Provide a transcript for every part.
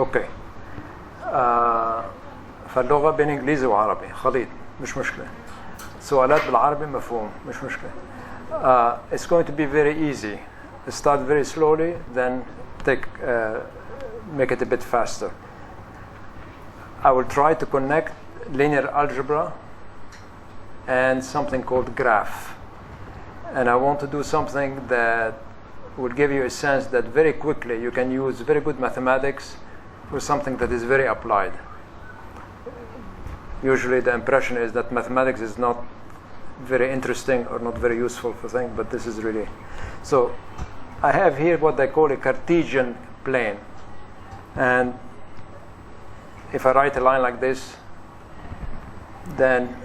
اوكي. فاللغة بين انجليزي وعربي خليط، مش مشكلة. سؤالات بالعربي مفهوم، مش مشكلة. It's going to be very easy. Start very slowly, then make it a bit faster. I will try to connect linear algebra and something called graph. And I want to do something that will give you a sense that very quickly you can use very good mathematics for something that is very applied. Usually the impression is that mathematics is not very interesting or not very useful for things, but this is really. So I have here what they call a Cartesian plane. And if I write a line like this, then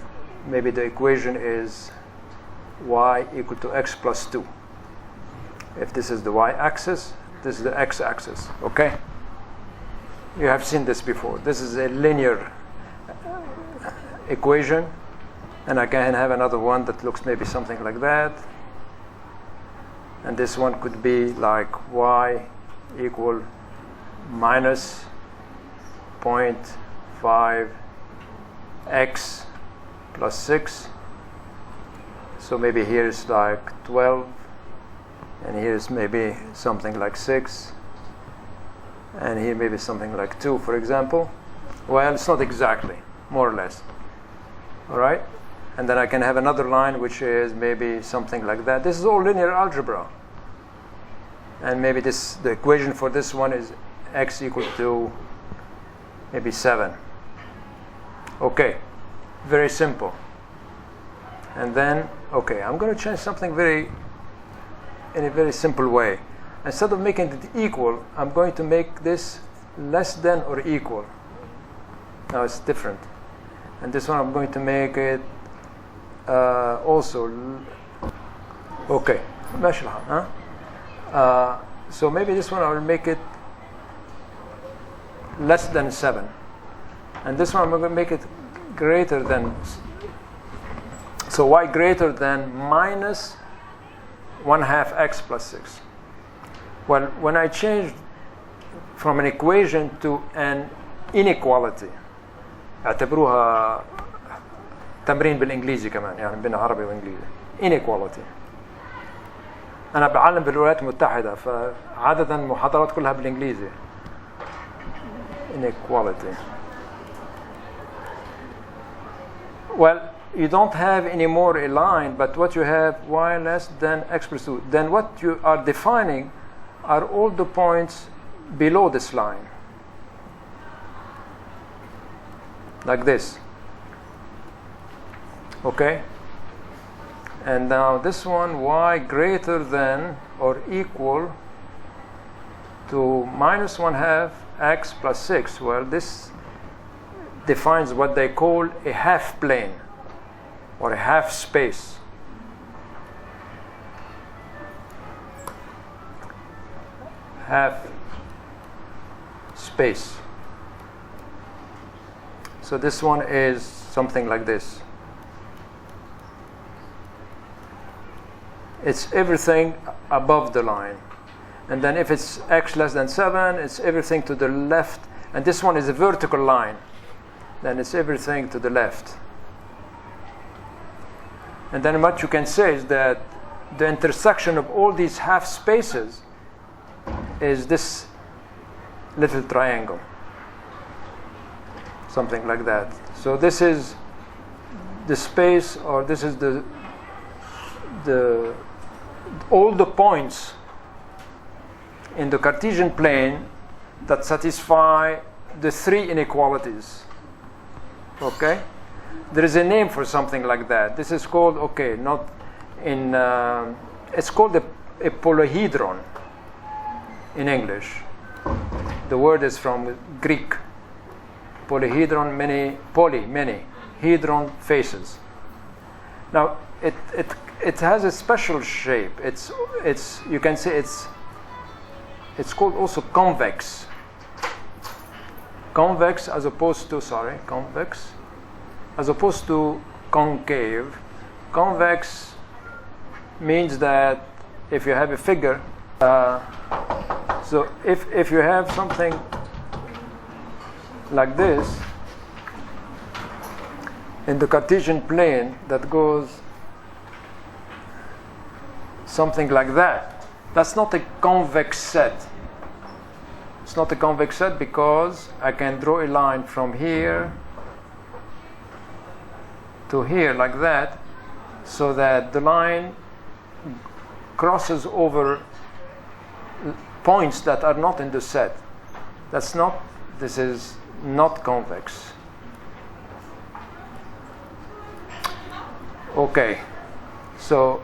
maybe the equation is y equal to x plus 2. If this is the y-axis, this is the x-axis, okay? You have seen this before. This is a linear equation, and I can have another one that looks maybe something like that. And this one could be like y equal minus 0.5 x plus 6. So maybe here's like 12, and here's maybe something like 6, and here maybe something like 2, for example. Well, it's not exactly, more or less. All right? And then I can have another line which is maybe something like that. This is all linear algebra. And maybe the equation for this one is x equal to maybe 7. Okay, very simple. And then, okay, I'm going to change something in a very simple way. Instead of making it equal, I'm going to make this less than or equal. Now it's different. And this one I'm going to make it also. Okay, ماشي الحال, huh? So maybe this one I will make it less than 7. And this one I'm going to make it greater than. So y greater than minus 1/2 x plus 6. Well, when I change from an equation to an inequality, اعتبروها تمرين بالانجليزي كمان، يعني بين عربي وانجليزي. inequality. انا بعلم بالولايات المتحدة، فعادة المحاضرات كلها بالانجليزي. inequality. Well, you don't have anymore a line, but what you have y less than x plus 2. Then what you are defining are all the points below this line. Like this. Okay? And now this one, y greater than or equal to minus 1/2 x plus 6. Well, this defines what they call a half plane or a half space. Half space. So this one is something like this. It's everything above the line. And then if it's x less than 7, it's everything to the left. And this one is a vertical line. Then it's everything to the left. And then what you can say is that the intersection of all these half spaces is this little triangle. Something like that. So this is the space, or this is all the points in the Cartesian plane that satisfy the three inequalities. Okay? There is a name for something like that. This is called, okay, not in, it's called a polyhedron in English. The word is from Greek. Polyhedron, many, hedron, faces. Now, it has a special shape. It's you can say it's called also convex. Convex as opposed to, convex as opposed to concave. Convex means that if you have a figure, so if you have something like this in the Cartesian plane that goes something like that, that's not a convex set. It's not a convex set because I can draw a line from here to here like that, so that the line crosses over points that are not in the set. This is not convex. Okay, so,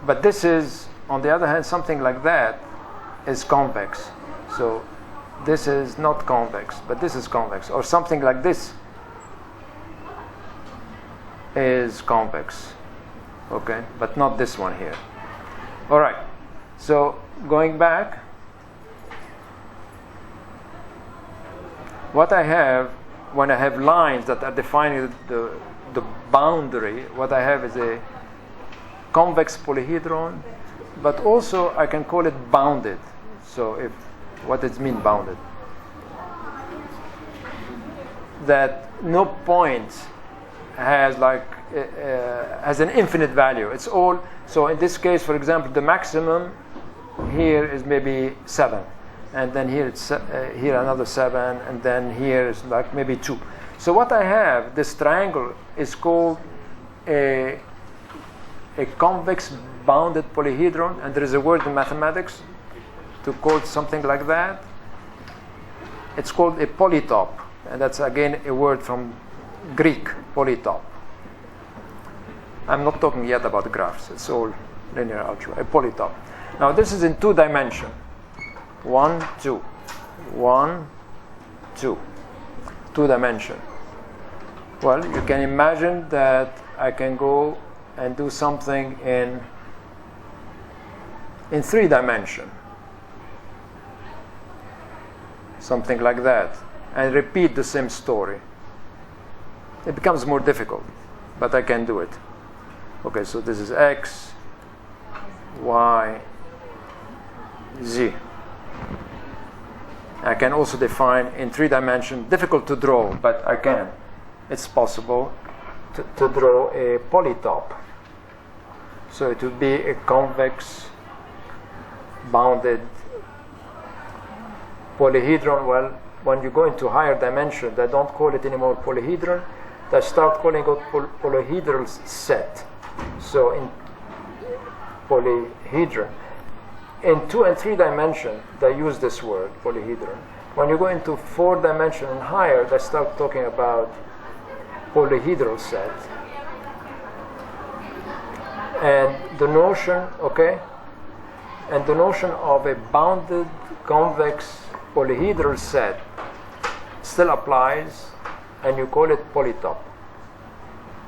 but this is, on the other hand, something like that is convex. So this is not convex, but this is convex. Or something like this is convex. Okay, but not this one here. All right, so going back, what I have when I have lines that are defining the boundary, what I have is a convex polyhedron, but also I can call it bounded. So if what does it mean bounded? That no point has has an infinite value. It's all, so in this case, for example, the maximum here is maybe 7, and then here it's here another 7, and then here is like maybe 2. So what I have, this triangle, is called a convex bounded polyhedron, and there is a word in mathematics to call something like that. It's called a polytop, and that's again a word from Greek, polytop. I'm not talking yet about graphs. It's all linear algebra, a polytop. Now this is in 2 dimensions. 1, 2. 1, 2. 2 dimension. Well, you can imagine that I can go and do something in 3 dimension. Something like that. And repeat the same story. It becomes more difficult, but I can do it. Okay, so this is X, Y, Z. I can also define in 3 dimensions, difficult to draw, but I can. It's possible to draw a polytop. So it would be a convex bounded polyhedron. Well, when you go into higher dimension, they don't call it anymore polyhedron. They start calling it polyhedral set. So in polyhedron, in 2 and 3 dimension, they use this word, polyhedron. When you go into 4 dimension and higher, they start talking about polyhedral set. And the notion, okay, and the notion of a bounded convex polyhedral set still applies, and you call it polytop.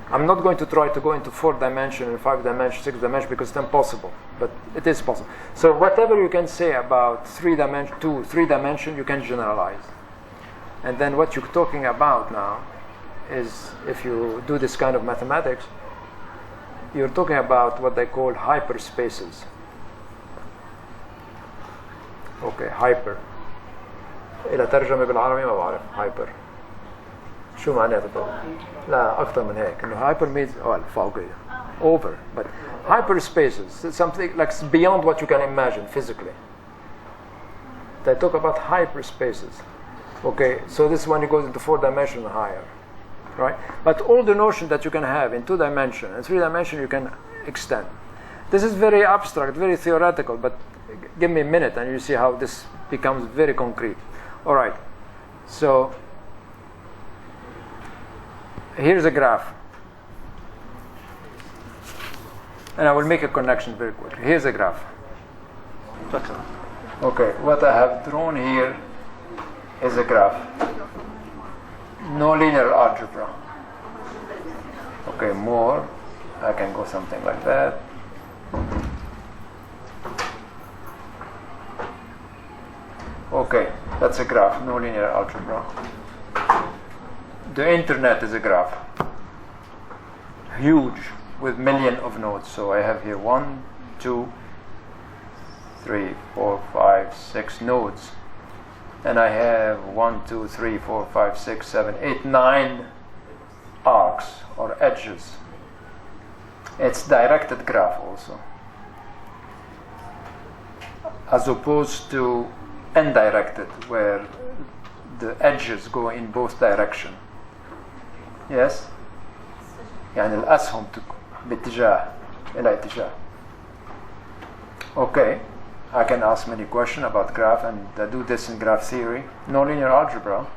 I'm not going to try to go into 4 dimension and 5 dimension, 6 dimension, because it's impossible, but it is possible. So whatever you can say about 3 dimension, 2, 3 dimension, you can generalize. And then what you're talking about now is, if you do this kind of mathematics, you're talking about what they call hyperspaces. Okay, hyper. إلى ترجمة بالعربي ما بعرف. hyper. شو معناته طبعا؟ لا أكثر من هيك. إنه hyper means فوقية, over. But hyperspaces, something like beyond what you can imagine physically. They talk about hyperspaces. Okay, so this is when it goes into 4 dimension and higher, right? But all the notion that you can have in 2 dimension and 3 dimension, you can extend. This is very abstract, very theoretical, but give me a minute and you see how this becomes very concrete. All right, so here's a graph, and I will make a connection very quickly. Here's a graph. Okay, what I have drawn here is a graph. No linear algebra. Okay, more. I can go something like that. Okay, that's a graph, no linear algebra. The internet is a graph. Huge, with millions of nodes. So I have here 1, 2, 3, 4, 5, 6 nodes. and I have 1, 2, 3, 4, 5, 6, 7, 8, 9 arcs or edges. It's directed graph also, as opposed to undirected, where the edges go in both directions. Yes? يعني الأسهم باتجاه إلى اتجاه. Okay, I can ask many questions about graph, and I do this in graph theory, no linear algebra.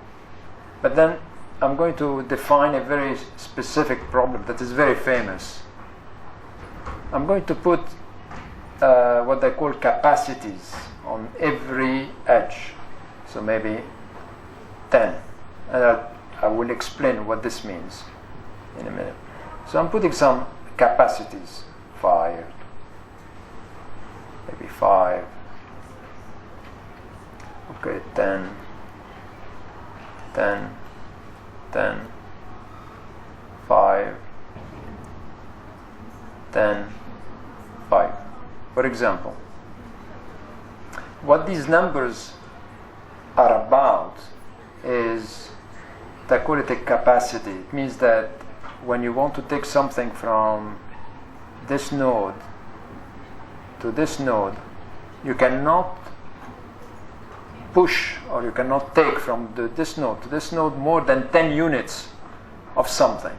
But then I'm going to define a very specific problem that is very famous. I'm going to put what they call capacities on every edge. So maybe 10. And I will explain what this means in a minute. So I'm putting some capacities. 5. Maybe 5. Okay, 10. 10. 10. 5. 10. 5. For example, what these numbers are about is, they call it a capacity. It means that when you want to take something from this node to this node, you cannot push, or you cannot take from this node to this node more than 10 units of something.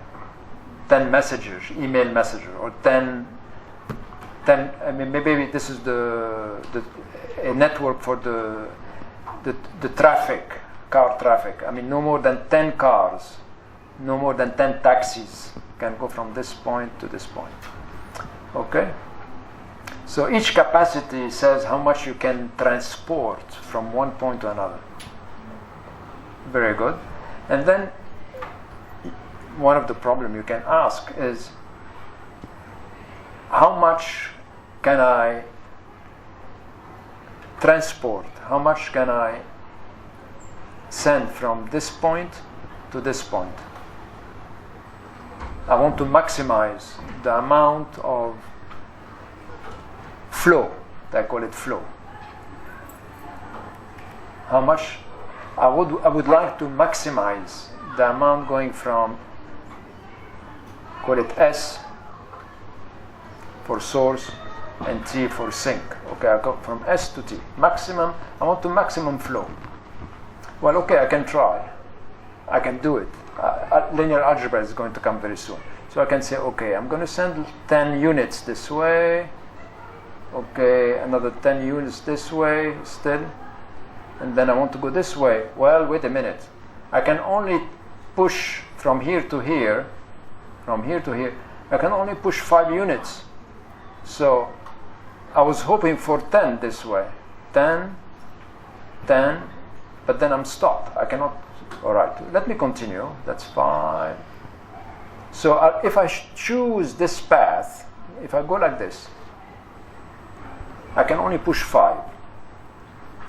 10 messages, email messenger, or 10, I mean, maybe this is a network for the traffic, car traffic. I mean, no more than 10 cars, no more than 10 taxis can go from this point to this point. Okay? So each capacity says how much you can transport from one point to another. Very good. And then one of the problems you can ask is, how much can I transport? How much can I send from this point to this point? I want to maximize the amount of flow. I call it flow. How much I would like to maximize the amount going from, call it S for source and T for sink. Okay, I go from S to T. Maximum, I want to maximum flow. Well, okay, I can try. I can do it. Linear algebra is going to come very soon. So I can say, okay, I'm going to send 10 units this way. Okay, another 10 units this way still. And then I want to go this way. Well, wait a minute. I can only push from here to here, from here to here. I can only push 5 units. So I was hoping for 10 this way. 10, 10, but then I'm stopped. I cannot. All right, let me continue. That's 5. So if I choose this path, if I go like this, I can only push 5.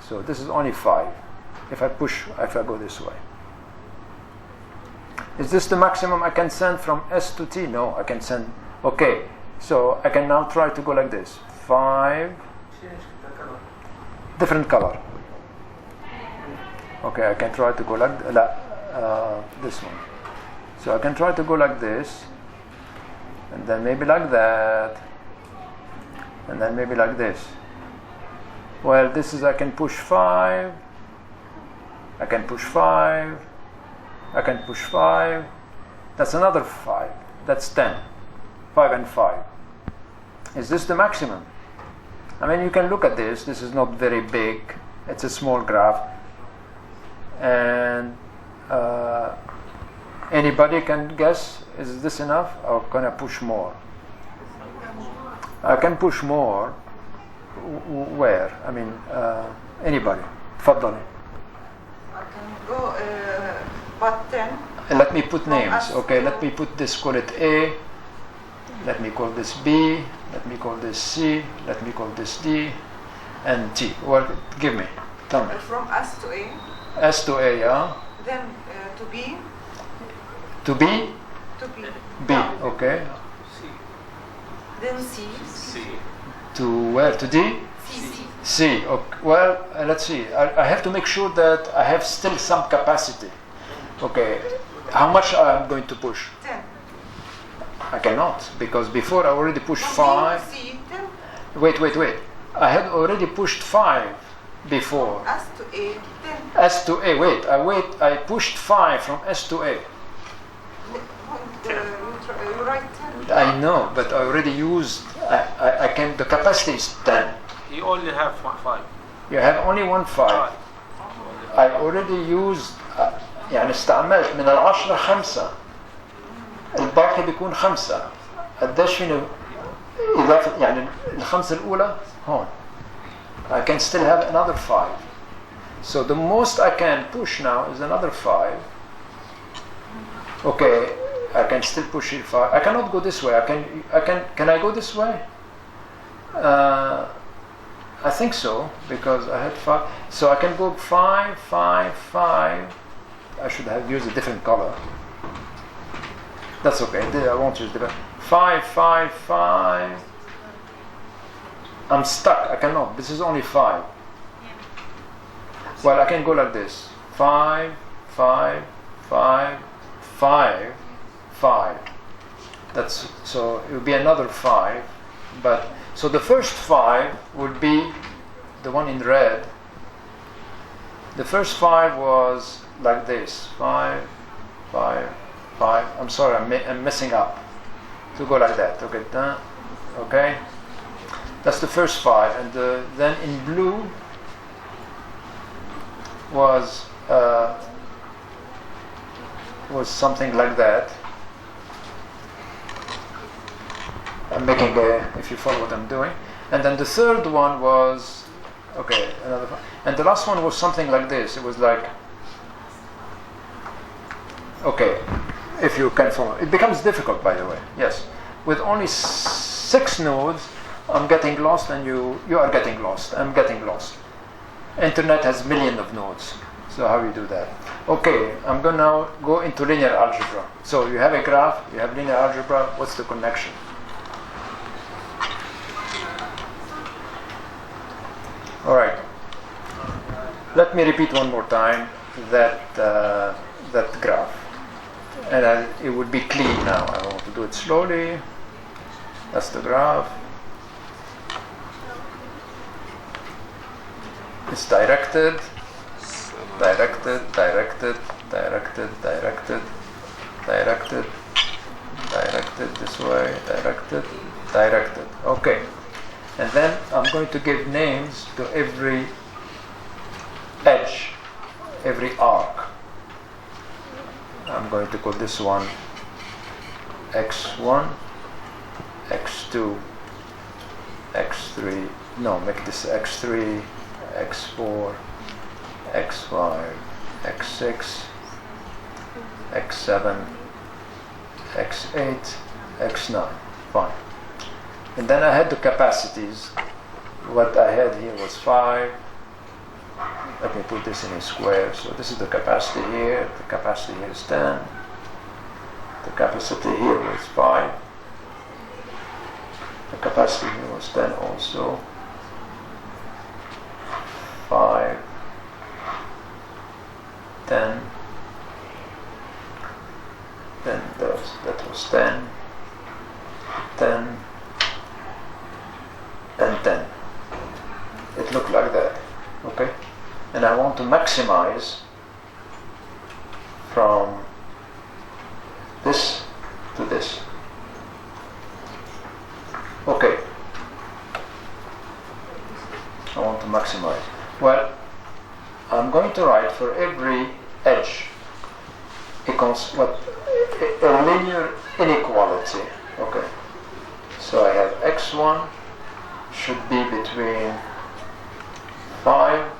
So this is only 5. If I go this way. Is this the maximum I can send from S to T? No, I can send. Okay, so I can now try to go like this. 5. Different color. Okay, I can try to go like this one. So I can try to go like this, and then maybe like that, and then maybe like this. Well, this is, I can push 5, I can push 5, I can push 5, that's another 5, that's 10, 5 and 5. Is this the maximum? I mean, you can look at this is not very big, it's a small graph, and anybody can guess, is this enough, or can I push more? I can push more. Where? I mean, anybody. تفضلي. I can go but 10. Let me put names. Okay, let me put this, call it A. Let me call this B. Let me call this C. Let me call this D. And T. Well, give me. Tell me. From S to A. S to A, yeah. Then to B. To B? To B. B, okay. Then C. C. To where? To D? C. C. Okay. Well, let's see. I have to make sure that I have still some capacity. Okay. How much I'm going to push? 10. I cannot, because before I already pushed No, 5. C, 10. Wait. I had already pushed 5 before. S to A, 10. S to A. Wait. I pushed 5 from S to A. You write 10. I know, but I already used. I can. The capacity is 10. You only have 5. You have only 1 5. I already used. يعني استعملت من 10 5. الباقي بيكون 5. قديش فيني إضافة يعني الخمسة الأولى هون. I can still have another 5. So the most I can push now is another 5. Okay, I can still push it 5. I cannot go this way. Can I go this way? I think so, because I had 5. So I can go 5, 5, 5. I should have used a different color. That's okay. I won't use different. 5, 5, 5. I'm stuck. I cannot. This is only 5. Well, I can go like this. 5, 5, 5, 5, 5. That's so. It would be another 5, but so the first 5 would be the one in red. The first 5 was like this. 5, 5, 5. I'm sorry, I'm messing up. To go like that. Okay, done. Okay. That's the first 5, and then in blue was something like that. I'm making if you follow what I'm doing. And then the third one was, okay, another one. And the last one was something like this. It was like, okay, if you can follow. It becomes difficult, by the way, yes. With only 6 nodes, I'm getting lost and you are getting lost. I'm getting lost. Internet has millions of nodes. So how you do that? Okay, I'm going to now go into linear algebra. So you have a graph, you have linear algebra, what's the connection? All right. Let me repeat one more time that graph. And it would be clean now. I want to do it slowly. That's the graph. It's directed, directed, directed, directed, directed, directed, directed this way, directed, directed. Okay. And then I'm going to give names to every edge, every arc. I'm going to call this one x1, x2, x3. No, make this x3, x4, x5, x6, x7, x8, x9. Fine. And then I had the capacities. What I had here was 5. Let me put this in a square. So this is the capacity here. The capacity here is 10. The capacity here was 5. The capacity here was 10 also. 5, 10. Then that was 10, 10, and 10. It looked like that, okay? And I want to maximize from this to this. Okay. I want to maximize. Well, I'm going to write for every edge a linear inequality. Okay. So I have x1 should be between 5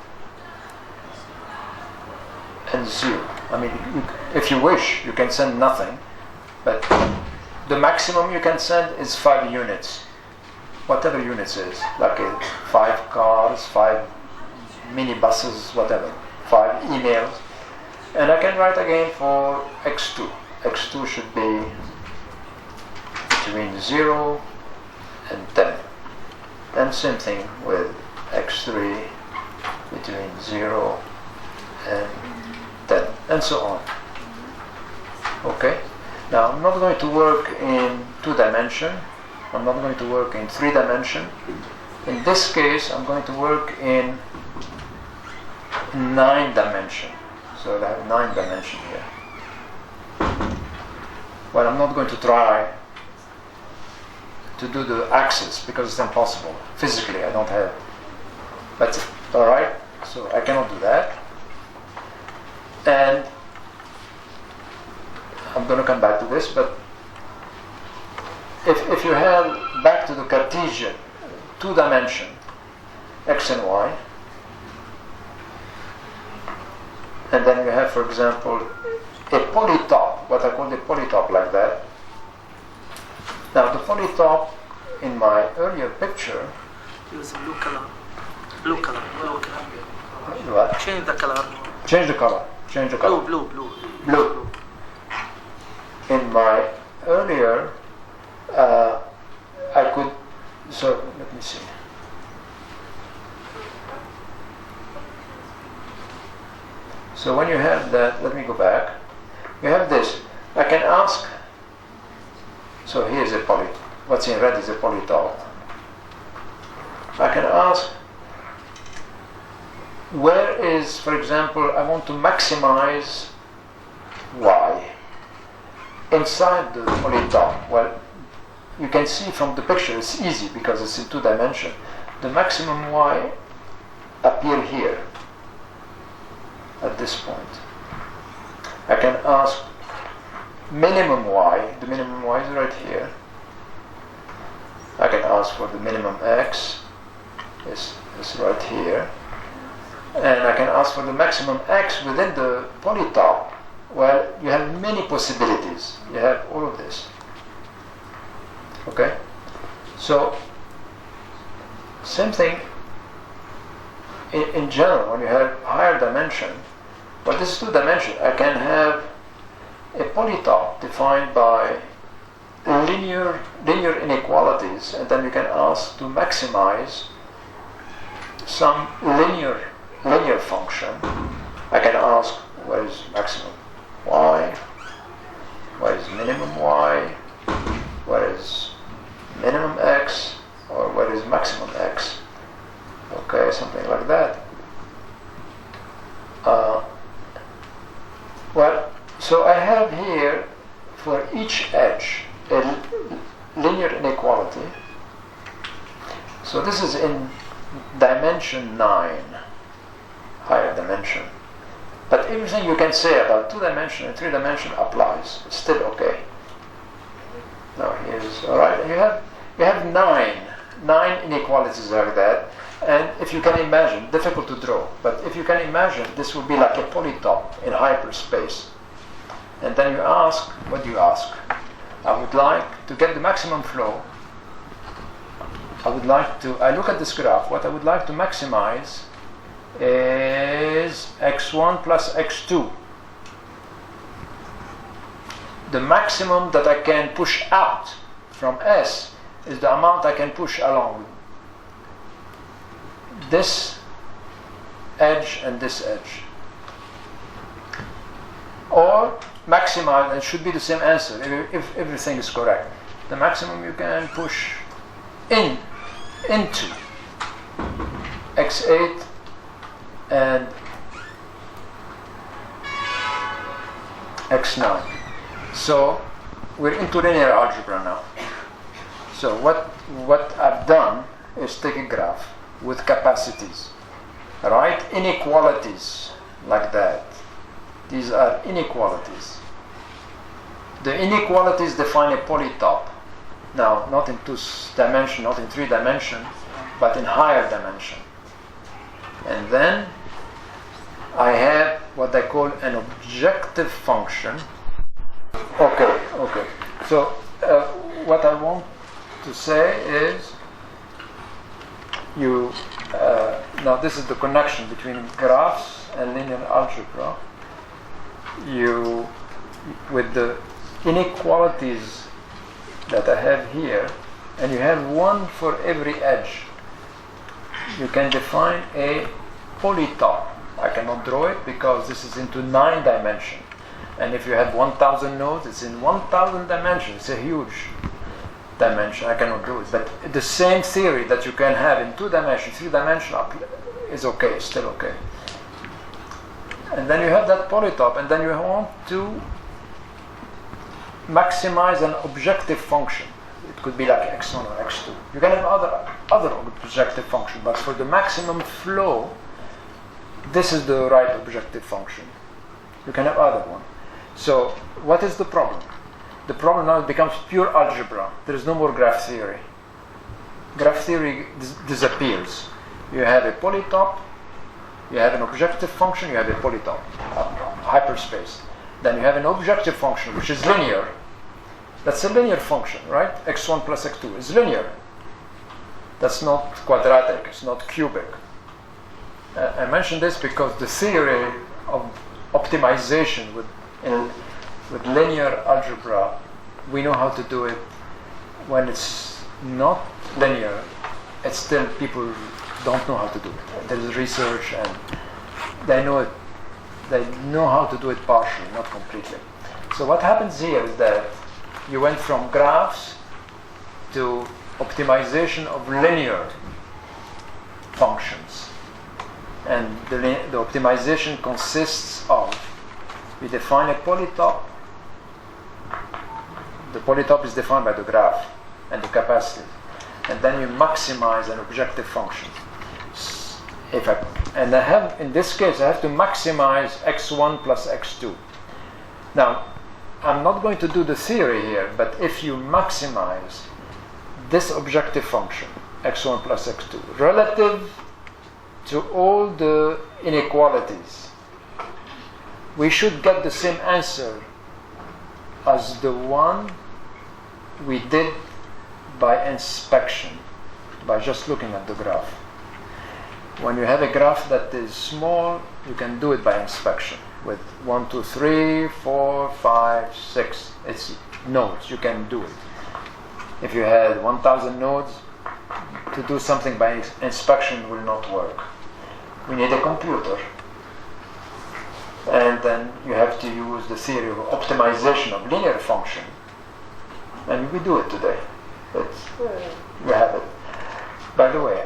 and 0. I mean, if you wish, you can send nothing, but the maximum you can send is 5 units, whatever units is, like 5 cars, 5 minibuses, whatever, 5 emails. And I can write again for x2. x2 should be between 0 and 10. And same thing with x3 between 0 and 10, and so on. Okay? Now, I'm not going to work in 2 dimension. I'm not going to work in 3 dimension. In this case, I'm going to work in 9 dimension. So I have 9 dimension here. Well, I'm not going to try to do the axis because it's impossible. Physically, I don't have. But, alright, so I cannot do that. And I'm going to come back to this, but if you have back to the Cartesian 2 dimension x and y, and then you have, for example, a polytop, what I call the polytop like that. Now the polytop in my earlier picture, use blue color. Blue color. what? Change the color. Change the color. Change the color. Blue. In my earlier, I could, so let me see. So when you have that, let me go back. You have this. I can ask, so here's a poly, what's in red is a polytop. I can ask, where is, for example, I want to maximize y inside the polytop. Well, you can see from the picture it's easy because it's in 2 dimension. The maximum y appear here at this point. I can ask minimum y. The minimum y is right here. I can ask for the minimum x. It's right here. And I can ask for the maximum x within the polytop. Well, you have many possibilities. You have all of this. Okay? So, same thing in general, when you have higher dimension, but this is 2 dimension, I can have a polytop defined by linear inequalities, and then you can ask to maximize some linear function. I can ask what is maximum y, what is minimum y, what is minimum x, or what is maximum x. Okay, something like that. Well, so I have here for each edge a linear inequality. So this is in dimension 9, higher dimension. But everything you can say about 2 dimension and 3 dimension applies. It's still okay. Now here's alright. And you have 9 inequalities like that. And if you can imagine, difficult to draw, but if you can imagine, this would be like a polytop in hyperspace. And then you ask, what do you ask? I would like to get the maximum flow. I look at this graph, what I would like to maximize is x1 plus x2. The maximum that I can push out from S is the amount I can push along this edge and this edge. Or maximize, it should be the same answer if everything is correct. The maximum you can push into x8 and x9. So we're into linear algebra now. So what I've done is take a graph with capacities, right? Inequalities like that. These are inequalities. The inequalities define a polytop. Now, not in 2 dimension, not in 3 dimension, but in higher dimension. And then I have what I call an objective function. Okay. So what I want to say is now this is the connection between graphs and linear algebra. With the inequalities that I have here, and you have one for every edge. you can define a polytop. I cannot draw it because this is into 9 dimensions. And if you have 1,000 nodes, it's in 1,000 dimensions. It's a huge dimension. I cannot do it. But the same theory that you can have in 2 dimensions, 3 dimensions is okay, still okay. And then you have that polytop, and then you want to maximize an objective function. It could be like x1 or x2. You can have other objective function, but for the maximum flow, this is the right objective function. You can have other one. So what is the problem? The problem now becomes pure algebra. There is no more graph theory. Graph theory disappears. You have a polytop, you have an objective function, you have a polytop, hyperspace. Then you have an objective function which is linear. That's a linear function, right? x1 plus x2 is linear. That's not quadratic, it's not cubic. I mention this because the theory of optimization with linear algebra, we know how to do it. When it's not linear, it's still people don't know how to do it. There is research and they know it. They know how to do it partially, not completely. So what happens here is that you went from graphs to optimization of linear functions. And the optimization consists of, we define a polytop. The polytop is defined by the graph and the capacity. And then you maximize an objective function. In this case, I have to maximize x1 plus x2. Now, I'm not going to do the theory here, but if you maximize this objective function, x1 plus x2, relative to all the inequalities, we should get the same answer as the one we did by inspection, by just looking at the graph. When you have a graph that is small, you can do it by inspection. With 1, 2, 3, 4, 5, 6, it's nodes, you can do it. If you had 1,000 nodes, to do something by inspection will not work. We need a computer. And then you have to use the theory of optimization of linear function. And we do it today. We have it. By the way,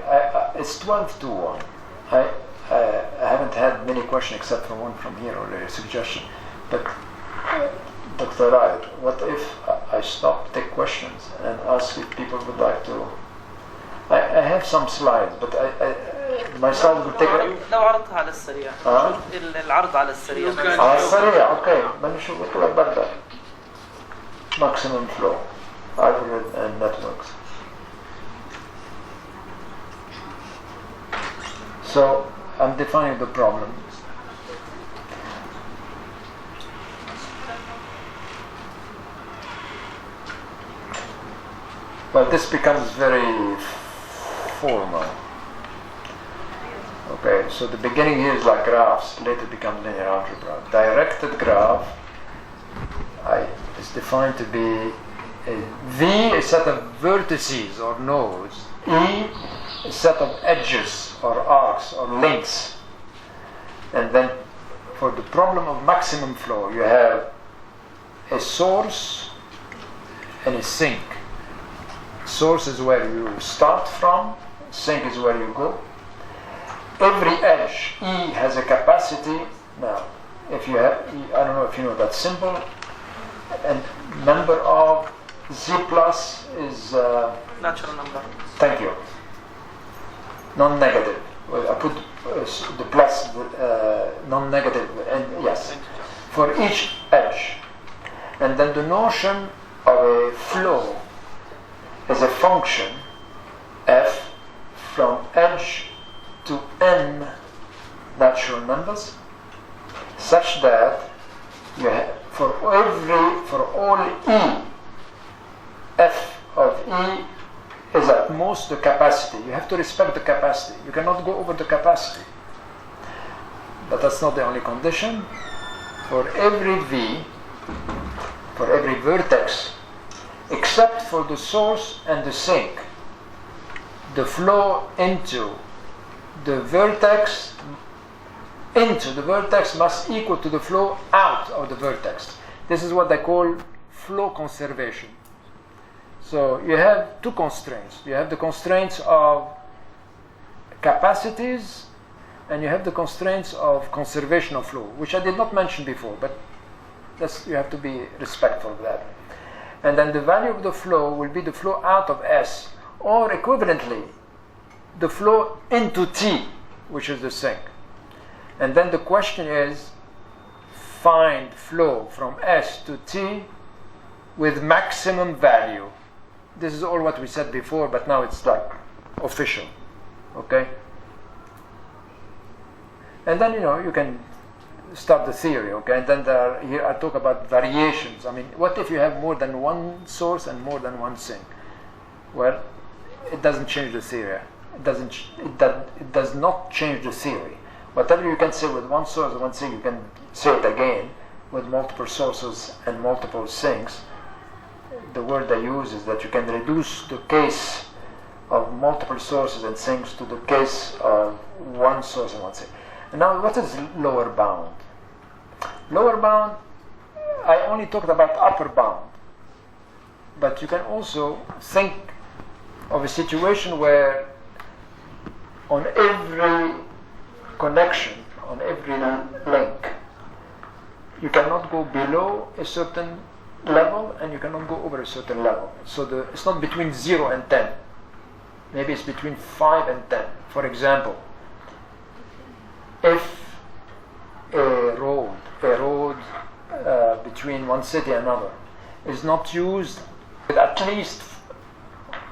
it's 12 to 1. I haven't had many questions except for one from here or a suggestion. But Dr. Wright, what if I stop, take questions, and ask if people would like to? I have some slides, but my slides will take. لو عرضتها على السريع. العرض على السريع. على السريع، اوكي. بدنا نشوف كيف بدنا. Maximum flow, algorithm and networks. So I'm defining the problem. Well, this becomes very formal. Okay, so the beginning here is like graphs, later becomes linear algebra. Directed graph is defined to be a set of vertices or nodes, E, a set of edges or arcs or links. And then for the problem of maximum flow, you have a source and a sink. Source is where you start from, sink is where you go. Every edge, E, has a capacity. Now, if you have, I don't know if you know that symbol, and number of Z plus is natural number. Thank you. Non-negative. Well, I put the plus non-negative, and yes, for each edge. And then the notion of a flow is a function f from edge to n natural numbers, such that you have for all E, f of E is at most the capacity. You have to respect the capacity. You cannot go over the capacity. But that's not the only condition. For every V, for every vertex, except for the source and the sink, the flow into the vertex into the vertex must equal to the flow out of the vertex. This is what they call flow conservation. So you have two constraints. You have the constraints of capacities, and you have the constraints of conservation of flow, which I did not mention before, but you have to be respectful of that. And then the value of the flow will be the flow out of S, or equivalently, the flow into T, which is the sink. And then the question is, find flow from S to T with maximum value. This is all what we said before, but now it's like official. Okay? And then, you can start the theory, okay? And then here I talk about variations. I mean, what if you have more than one source and more than one sink? Well, it doesn't change the theory. It does not change the theory. Whatever you can say with one source and one sink, you can say it again with multiple sources and multiple sinks. The word I use is that you can reduce the case of multiple sources and sinks to the case of one source and one sink. And now, what is lower bound? Lower bound, I only talked about upper bound. But you can also think of a situation where on every connection, on every link, you cannot go below a certain level and you cannot go over a certain level. So it's not between 0 and 10. Maybe it's between 5 and 10. For example, if a road between one city and another is not used with at least,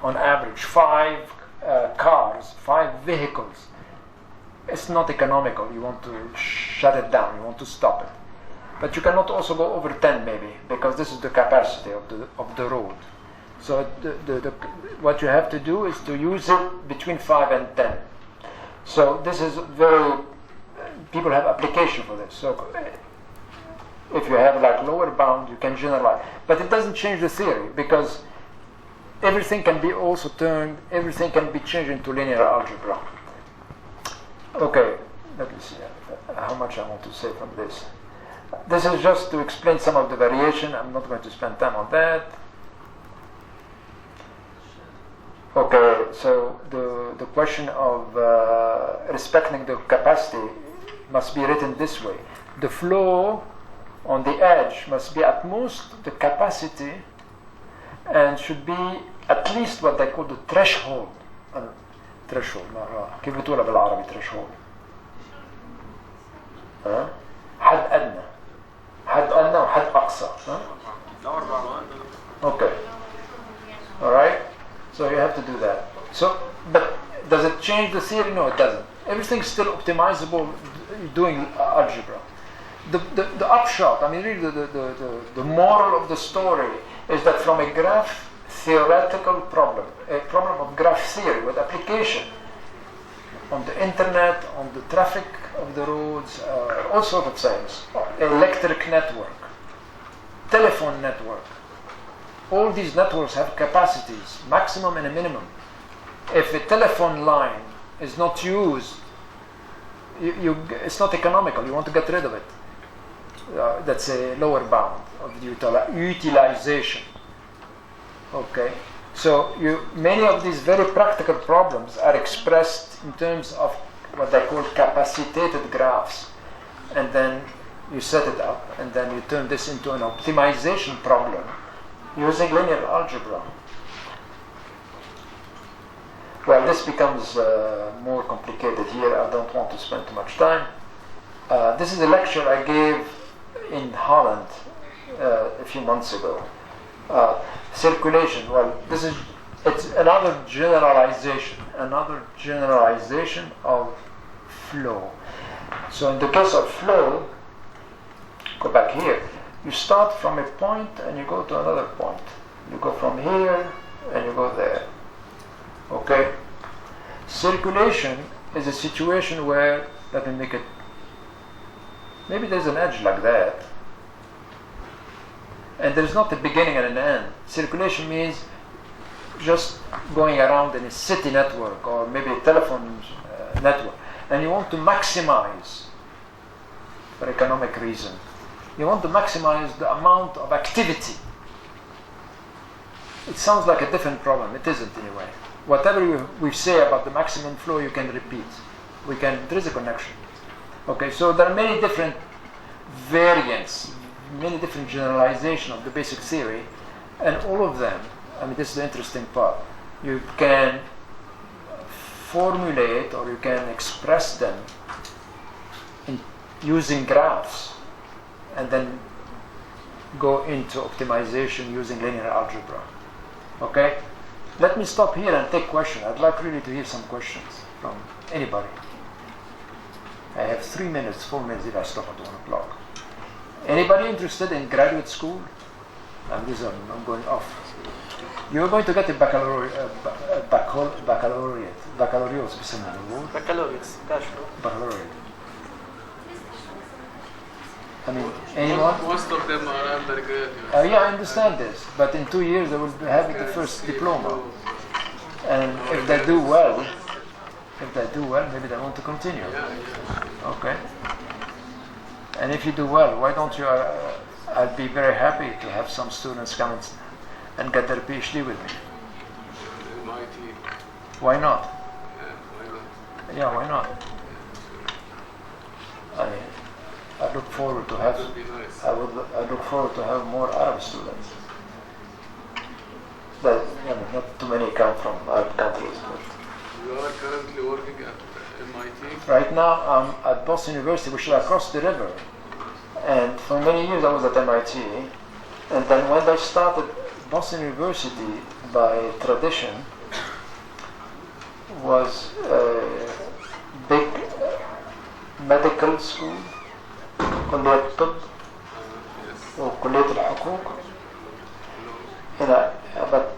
on average, 5 cars, 5 vehicles, it's not economical. You want to shut it down, you want to stop it. But you cannot also go over 10 maybe, because this is the capacity of the road. So what you have to do is to use it between 5 and 10. So this is people have application for this. So if you have like lower bound, you can generalize. But it doesn't change the theory, because everything can be everything can be changed into linear algebra. Okay, let me see how much I want to say from this. This is just to explain some of the variation. I'm not going to spend time on that. Okay, so the question of respecting the capacity must be written this way. The flow on the edge must be at most the capacity and should be at least what they call the threshold. Threshold. كيف بتقولها بالعربي threshold؟ حد أدنى. حد أدنى وحد أقصى. Okay. All right. So you have to do that. So, but does it change the theory? No, it doesn't. Everything's still optimizable doing algebra. The upshot, I mean, really the moral of the story is that from a graph theoretical problem, a problem of graph theory with application on the internet, on the traffic of the roads, all sorts of things, electric network, telephone network. All these networks have capacities, maximum and a minimum. If a telephone line is not used, it's not economical. You want to get rid of it. That's a lower bound of the utilization. Okay, so many of these very practical problems are expressed in terms of what they call capacitated graphs, and then you set it up, and then you turn this into an optimization problem using linear algebra. Well, this becomes more complicated here. I don't want to spend too much time. This is a lecture I gave in Holland a few months ago. Circulation. Well, it's another generalization of flow. So in the case of flow, go back here. You start from a point and you go to another point. You go from here and you go there. Okay? Circulation is a situation where, let me make it, maybe there's an edge like that, and there's not a beginning and an end. Circulation means just going around in a city network or maybe a telephone network. and you want to maximize, for economic reason, you want to maximize the amount of activity. It sounds like a different problem. It isn't anyway. Whatever we say about the maximum flow, you can repeat. There is a connection. Okay, so there are many different variants, many different generalizations of the basic theory, and all of them, I mean, this is the interesting part, you can formulate or you can express them using graphs and then go into optimization using linear algebra. Okay? Let me stop here and take questions. I'd like really to hear some questions from anybody. I have 3 minutes, 4 minutes if I stop at 1 o'clock. Anybody interested in graduate school? I'm going off. You're going to get a baccalaureate. I mean, anyone? Most of them are undergraduate. Yeah, I understand this. But in 2 years, they will have the first diploma. And if they do well, maybe they want to continue. Okay. And if you do well, why don't you? I'd be very happy to have some students come and get their PhD with me. MIT. Why not? Yeah, why not? Yeah, why not? I look forward to have. That would be nice. I look forward to have more Arab students. But not too many come from Arab countries. But You are currently working at MIT? right now I'm at Boston University, which is across the river. And for many years I was at MIT. And then when they started Boston University by tradition was a big medical school, كلية الطب وكلية الحقوق. About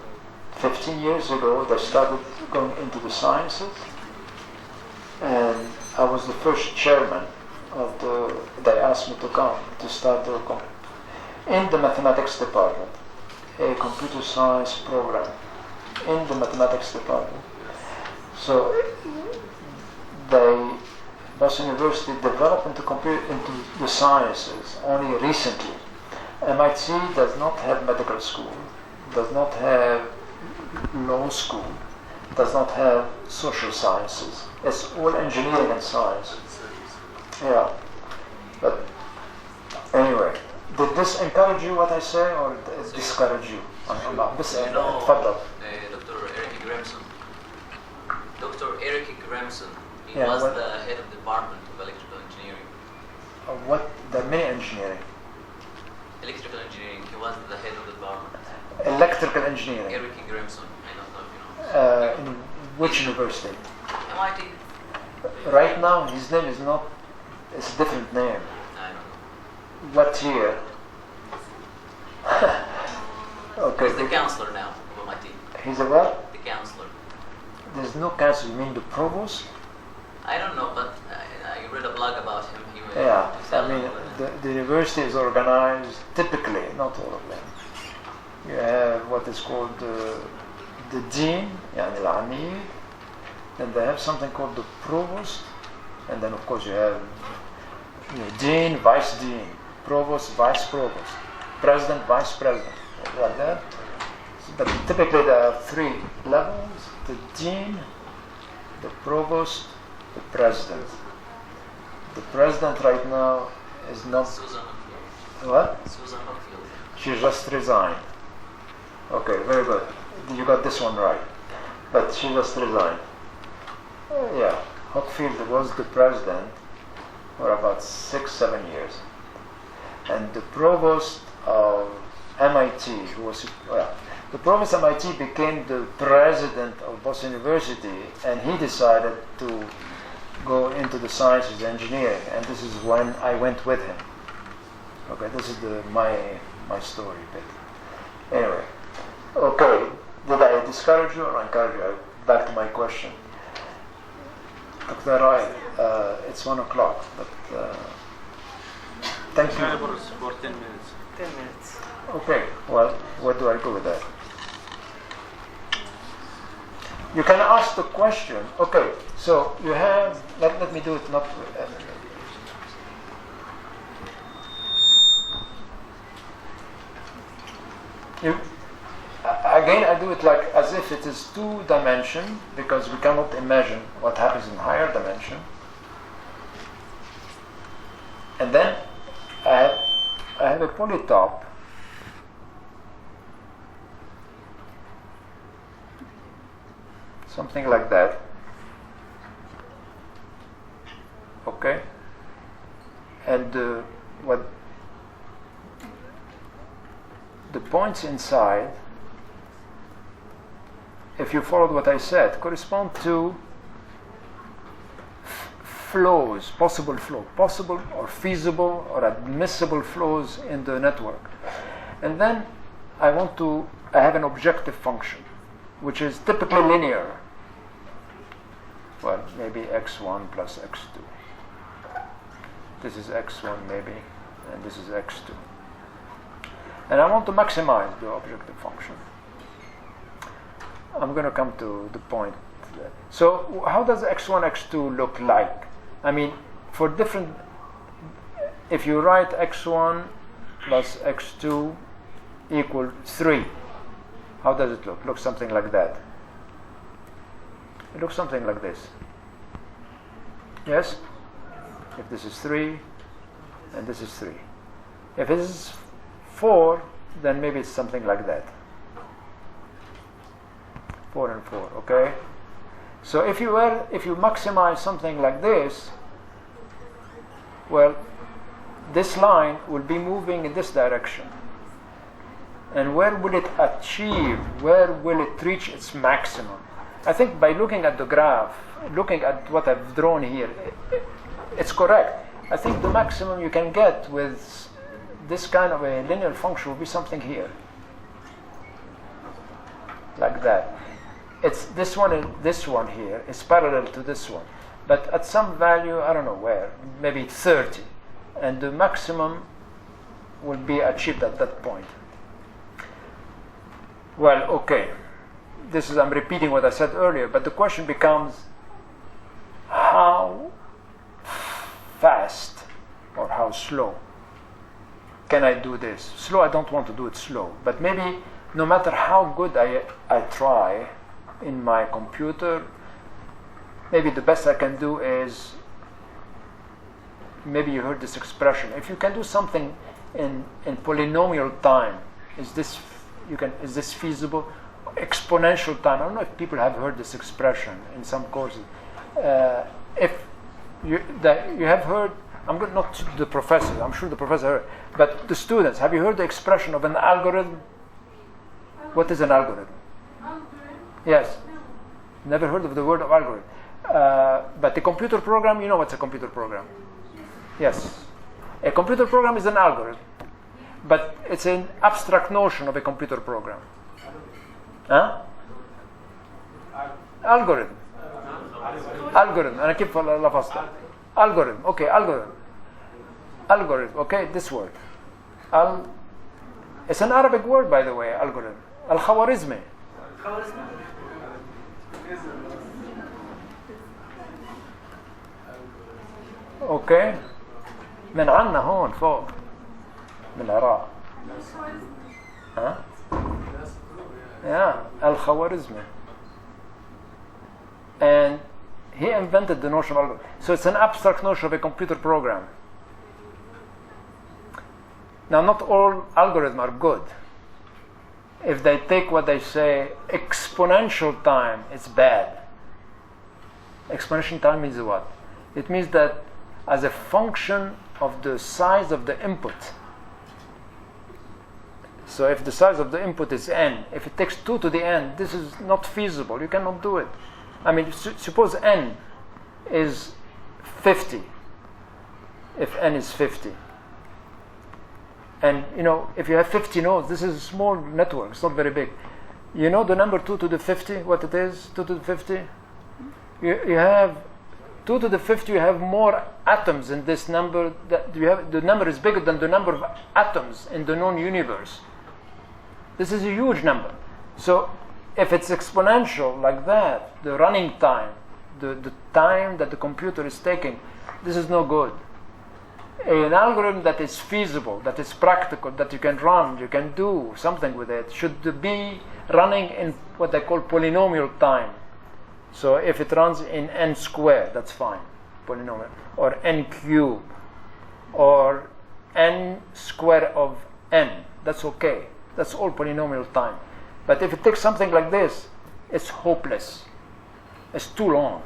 15 years ago they started going into the sciences, and I was the first chairman of they asked me to come to start in the mathematics department, a computer science program in the mathematics department. So Boston University developed into the sciences only recently. MIT does not have medical school, does not have law school, does not have social sciences. It's all engineering and science. Yeah. But anyway, did this encourage you what I say, or discourage you? Dr. Eric Grimson. Dr. Eric Grimson. He was the head of the department of electrical engineering. What? The many engineering? Electrical engineering. He was the head of the department. Electrical engineering. Eric Grimson. I don't know if you know. In which university? MIT. Right now, his name is not. It's a different name. I don't know. What year? Okay. He's the counselor now of MIT. He's a what? The counselor. There's no counselor. You mean the provost? I don't know, but I read a blog about him. Yeah, I mean, the university is organized typically, not all of them. You have what is called the dean, يعني العميد, then they have something called the provost, and then of course you have dean, vice dean, provost, vice provost, president, vice president, like that. But typically there are 3 levels: the dean, the provost, the president. The president right now is not. Susan. What? Susan Hockfield. She just resigned. Okay, very good. You got this one right. But she just resigned. Yeah, Hockfield was the president for about 6-7 years. And the provost of MIT, the provost of MIT became the president of Boston University, and he decided to go into the sciences, engineering, and this is when I went with him. Okay, this is my story bit. Anyway, okay, did I discourage you or encourage you? Back to my question. Dr. Rai, it's 1 o'clock, but thank you. For 10 minutes. 10 minutes. Okay, well, where do I go with that? You can ask the question, okay, So you have, let me do it not. Again, I do it like as if it is 2 dimension, because we cannot imagine what happens in higher dimension. And then I have a polytop. Something like that. Okay. And what the points inside, if you followed what I said, correspond to flows, possible or feasible or admissible flows in the network. And then I have an objective function, which is typically linear. Well, maybe x1 plus x2. This is x1 maybe, and this is x2. And I want to maximize the objective function. I'm going to come to the point. So how does x1, x2 look like? I mean, for different, if you write x1 plus x2 equal 3, how does it look? It looks something like that. It looks something like this. Yes? If this is 3, and this is 3. If this is 4, then maybe it's something like that. 4 and 4, okay? So if you maximize something like this, well, this line will be moving in this direction. And where will it achieve? Where will it reach its maximum? I think by looking at the graph, looking at what I've drawn here, it's correct. I think the maximum you can get with this kind of a linear function will be something here. Like that. It's this one and this one here is parallel to this one. But at some value, I don't know where, maybe 30. And the maximum will be achieved at that point. Well, okay. I'm repeating what I said earlier, but the question becomes how fast or how slow can I do this? Slow, I don't want to do it slow, but maybe no matter how good I try in my computer, maybe the best I can do is, maybe you heard this expression, if you can do something in polynomial time, is this feasible? Exponential time, I don't know if people have heard this expression in some courses. If you have heard, I'm not the professor, I'm sure the professor heard, but the students, have you heard the expression of an algorithm? What is an algorithm? Yes. Never heard of the word of algorithm. But the computer program, you know what's a computer program? Yes. A computer program is an algorithm, but it's an abstract notion of a computer program. Huh? Algorithm. Algorithm. أنا كيف لفظت؟ Algorithm. Okay, algorithm. Algorithm. Okay, this word. It's an Arabic word, by the way. Algorithm. Al-Khawarizmi. Okay. من عنا هون فوق من العراق. ها؟ Yeah, Al-Khawarizmi. And he invented the notion of algorithm. So it's an abstract notion of a computer program. Now, not all algorithms are good. If they take what they say exponential time, it's bad. Exponential time means what? It means that as a function of the size of the input. So if the size of the input is n, if it takes 2 to the n, this is not feasible. You cannot do it. I mean, suppose n is 50. If n is 50. And, if you have 50 nodes, this is a small network. It's not very big. You know the number 2 to the 50, what it is? 2 to the 50? You have 2 to the 50, you have more atoms in this number. The number is bigger than the number of atoms in the known universe. This is a huge number. So if it's exponential like that, the running time, the time that the computer is taking, this is no good. An algorithm that is feasible, that is practical, that you can run, you can do something with it, should be running in what they call polynomial time. So if it runs in n squared, that's fine, polynomial, or n cube, or n square of n, that's okay. That's all polynomial time. But if it takes something like this, it's hopeless. It's too long.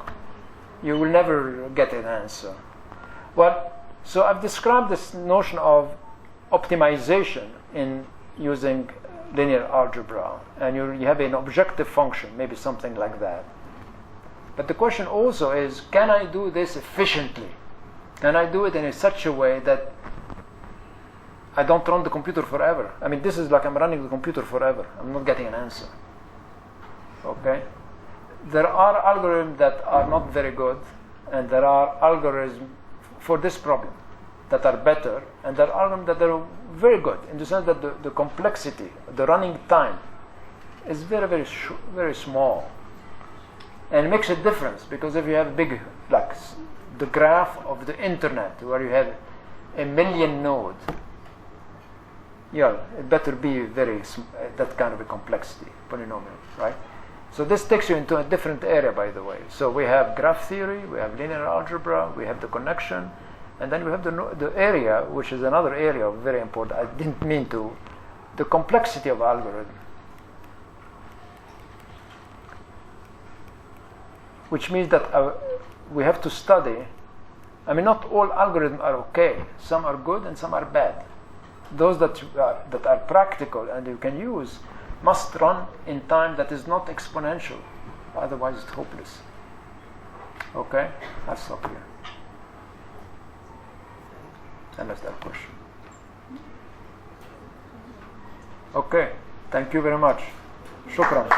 You will never get an answer. Well, so I've described this notion of optimization in using linear algebra, and you have an objective function, maybe something like that. But the question also is, can I do this efficiently? Can I do it in such a way that I don't run the computer forever? I mean, this is like I'm running the computer forever. I'm not getting an answer. Okay? There are algorithms that are not very good, and there are algorithms for this problem that are better, and there are algorithms that are very good in the sense that the complexity, the running time is very, very small. And it makes a difference, because if you have big, like the graph of the internet, where you have 1 million nodes, yeah, it better be that kind of a complexity, polynomial, right? So this takes you into a different area, by the way. So we have graph theory, we have linear algebra, we have the connection, and then we have the area, which is another area very important. I didn't mean to, the complexity of algorithm, which means that we have to study. I mean, not all algorithms are okay. Some are good and some are bad. Those that are practical and you can use must run in time that is not exponential. Otherwise, it's hopeless. Okay? I'll stop here. Unless there are questions. Okay. Thank you very much. Shukran.